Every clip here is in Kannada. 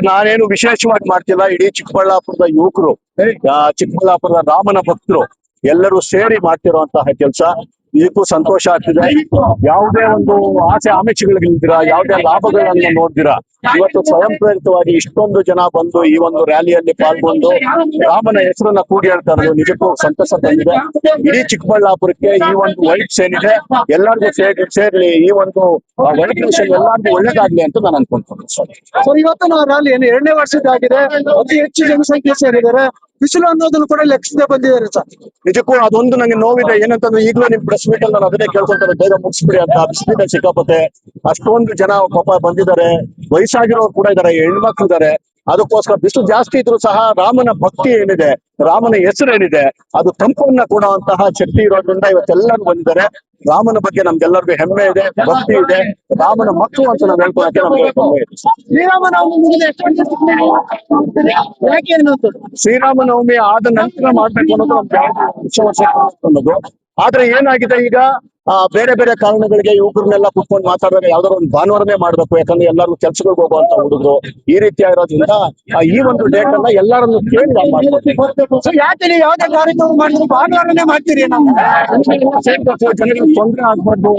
ನಾನೇನು ವಿಶೇಷವಾಗಿ ಮಾಡ್ತಿಲ್ಲ. ಇಡೀ ಚಿಕ್ಕಬಳ್ಳಾಪುರದ ಯುವಕರು, ಚಿಕ್ಕಬಳ್ಳಾಪುರದ ರಾಮನ ಭಕ್ತರು ಎಲ್ಲರೂ ಸೇರಿ ಮಾಡ್ತಿರುವಂತಹ ಕೆಲಸ. ಇದಕ್ಕೂ ಸಂತೋಷ ಆಗ್ತಿದೆ. ಯಾವುದೇ ಒಂದು ಆಸೆ ಆಮಿಷಗಳಿಲ್ದಿರ, ಯಾವುದೇ ಲಾಭಗಳನ್ನ ನೋಡ್ದಿರ ಇವತ್ತು ಸ್ವಯಂ ಪ್ರೇರಿತವಾಗಿ ಇಷ್ಟೊಂದು ಜನ ಬಂದು ಈ ಒಂದು ರ್ಯಾಲಿಯಲ್ಲಿ ಪಾಲ್ಗೊಂಡು ರಾಮನ ಹೆಸರನ್ನ ಕೂಡಿ ಹೇಳ್ತಾ ಇರೋದು ನಿಜಕ್ಕೂ ಸಂತಸ ತಂದಿದೆ. ಇಡೀ ಚಿಕ್ಕಬಳ್ಳಾಪುರಕ್ಕೆ ಈ ಒಂದು ವೈಟ್ಸ್ ಏನಿದೆ ಎಲ್ಲರಿಗೂ ಸೇರ್ಲಿ, ಈ ಒಂದು ವೈಟ್ ಮಿಷನ್ ಎಲ್ಲರಿಗೂ ಒಳ್ಳೇದಾಗ್ಲಿ ಅಂತ ನಾನು ಅನ್ಕೊಂತೀನಿ. ಸರ್, ಇವತ್ತು ರ್ಯಾಲಿ ಏನು 2ನೇ ವರ್ಷದ್ದಾಗಿದೆ, ಅತಿ ಹೆಚ್ಚು ಜನಸಂಖ್ಯೆ ಸೇರಿದ್ದಾರೆ. ಬಿಸಿಲು ಅನ್ನೋದನ್ನು ಕೂಡ ಲೆಕ್ಕಿಸದೆ ಬಂದಿದ್ದಾರೆ ಸರ್. ನಿಜಕ್ಕೂ ಅದೊಂದು ನಂಗೆ ನೋವಿದೆ. ಏನಂತಂದ್ರೆ ಈಗಲೂ ನಿಮ್ ಪ್ರೆಸ್ ಮೀಟ್ ಅಲ್ಲಿ ನಾನು ಅದನ್ನೇ ಕೇಳ್ಕೊಂತಾರೆ, ಬೇಗ ಮುಗಿಸ್ಬಿಡಿ ಅಂತ. ಬಿಸಿಲಿದೆ ಸಿಕ್ಕಾಪತ್ತೆ. ಅಷ್ಟೊಂದು ಜನ ಪಾಪ ಬಂದಿದ್ದಾರೆ, ವಯಸ್ಸಾಗಿರೋರು ಕೂಡ ಇದಾರೆ, ಹೆಣ್ಮಕ್ಳು ಇದಾರೆ. ಅದಕ್ಕೋಸ್ಕರ ಬಿಸಿಲು ಜಾಸ್ತಿ ಇದ್ರು ಸಹ ರಾಮನ ಭಕ್ತಿ ಏನಿದೆ, ರಾಮನ ಹೆಸರು ಏನಿದೆ, ಅದು ತಂಪನ್ನ ಕೊಡುವಂತಹ ಶಕ್ತಿ ಇರೋದ್ರಿಂದ ಇವತ್ತೆಲ್ಲರೂ ಬಂದಿದ್ದಾರೆ. ರಾಮನ ಬಗ್ಗೆ ನಮ್ಗೆಲ್ಲರಿಗೂ ಹೆಮ್ಮೆ ಇದೆ, ಭಕ್ತಿ ಇದೆ. ರಾಮನ ಮಕ್ಕಳು ಅಂತ ನಾವು ಹೇಳ್ಕೊಳಕ್ಕೆ ನಮ್ಗೆ ಹೆಮ್ಮೆ ಇದೆ. ಶ್ರೀರಾಮನವಮಿ ಆದ ನಂತರ ಮಾಡ್ಬೇಕು ಅನ್ನೋದು ನಮ್ಗೆ ಅನ್ನೋದು. ಆದ್ರೆ ಏನಾಗಿದೆ ಈಗ ಬೇರೆ ಬೇರೆ ಕಾರಣಗಳಿಗೆ ಯುವಕರನ್ನೆಲ್ಲ ಕುತ್ಕೊಂಡು ಮಾತಾಡಿದ್ರೆ ಯಾವ್ದಾದ್ರು ಒಂದು ಭಾನುವಾರನೇ ಮಾಡ್ಬೇಕು, ಯಾಕಂದ್ರೆ ಎಲ್ಲರೂ ಕೆಲ್ಸಗಳಿಗೆ ಹೋಗುವಂತ ಹುಡುಗರು ಈ ರೀತಿ ಆಗಿರೋದ್ರಿಂದ ಈ ಒಂದು ಡೇಟ್ ಅನ್ನ ಎಲ್ಲರನ್ನು ಕೇಳಿ ಯಾಕೆ ನೀವು ಯಾವ್ದೇ ಕಾರ್ಯಕ್ರಮ ಮಾಡಿದ್ರು ಭಾನುವಾರನೇ ಮಾಡ್ತೀರಿ? ಜನಗಳಿಗೆ ತೊಂದರೆ ಆಗ್ಬಾರ್ದು,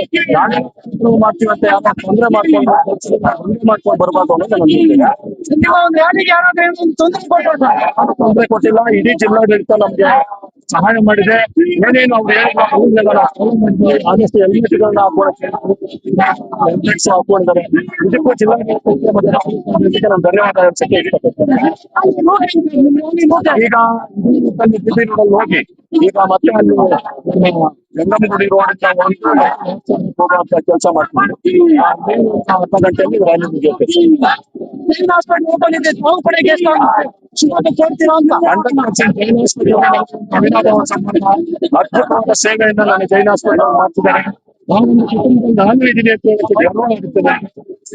ಮಾಡ್ತೀವಿ ಅಂತ ಯಾವ ತೊಂದರೆ ಮಾಡ್ಕೊಂಡು ಬರ್ಬಾರ್ದು ಅನ್ನೋದು ತೊಂದರೆ ಕೊಟ್ಟಿಲ್ಲ. ಇಡೀ ಜಿಲ್ಲಾಡಳಿತ ನಮ್ಗೆ ಸಹಾಯ ಮಾಡಿದೆ. ಏನೇನು ಅವ್ರು ಆದಷ್ಟು ಹೆಲ್ಮೆಟ್ಗಳನ್ನ ಹಾಕೊಂಡಿದ್ದಾರೆ. ಇದಕ್ಕೂ ಜಿಲ್ಲಾಡಳಿತಕ್ಕೆ ನಾನು ಧನ್ಯವಾದ ಹೇಳಕ್ಕೆ ಇಷ್ಟಪಡ್ತೇನೆ. ಈಗ ಹೋಗಿ ಈಗ ಮತ್ತೆ ಅಲ್ಲಿ ಗಂಗನಗುಡಿ ರೋಡ್ ಹೋಗುವಂತ ಕೆಲಸ ಮಾಡ್ತೀವಿ. ಅರ್ಧ ಗಂಟೆಯಲ್ಲಿ ರ್ಯಾಲಿ ಮುಗಿಯುತ್ತೆ. ಅದ್ಭುತವಾದ ಸೇವೆಯನ್ನು ನಾನು ಜೈನ್ ಹಾಸ್ಪಿಟಲ್ ಮಾಡ್ತಿದ್ದೇನೆ. ನಾನು ಇದೀನಿ ಅಂತ ಹೇಳಕ್ಕೆ ಗರ್ವ ಆಗುತ್ತದೆ.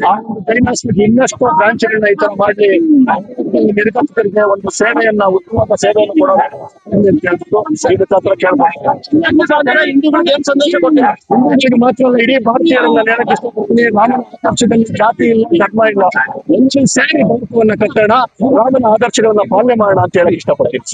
ಆ ಒಂದು ಜೈನ್ ಹಾಸ್ಪಿಟಲ್ ಇನ್ನಷ್ಟು ಬ್ರಾಂಚ್ಗಳನ್ನ ಈ ತರ ಮಾಡಿ ನಿರ್ಗಮಿತರಿಗೆ ಒಂದು ಸೇವೆಯನ್ನ, ಉತ್ತಮವಾದ ಸೇವೆಯನ್ನು ಕೊಡೋದು ಏನ್ ಸಂದೇಶ ಕೊಟ್ಟಿಲ್ಲ. ಹಿಂದೂಗಳಿಗೆ ಮಾತ್ರ ಅಲ್ಲ, ಇಡೀ ಭಾರತೀಯರನ್ನ ಹೇಳಕ್ ಇಷ್ಟಪಡ್ತೀನಿ. ರಾಮನ ಆದರ್ಶದಲ್ಲಿ ಜಾತಿ ಇಲ್ಲ, ಧರ್ಮ ಇಲ್ಲ, ಎಲ್ಲ ಸೇರಿ ಬದುಕುವನ್ನ ಕಟ್ಟೋಣ, ರಾಮನ ಆದರ್ಶಗಳನ್ನ ಪಾಲನೆ ಮಾಡೋಣ ಅಂತ ಹೇಳಕ್ ಇಷ್ಟಪಡ್ತೀನಿ.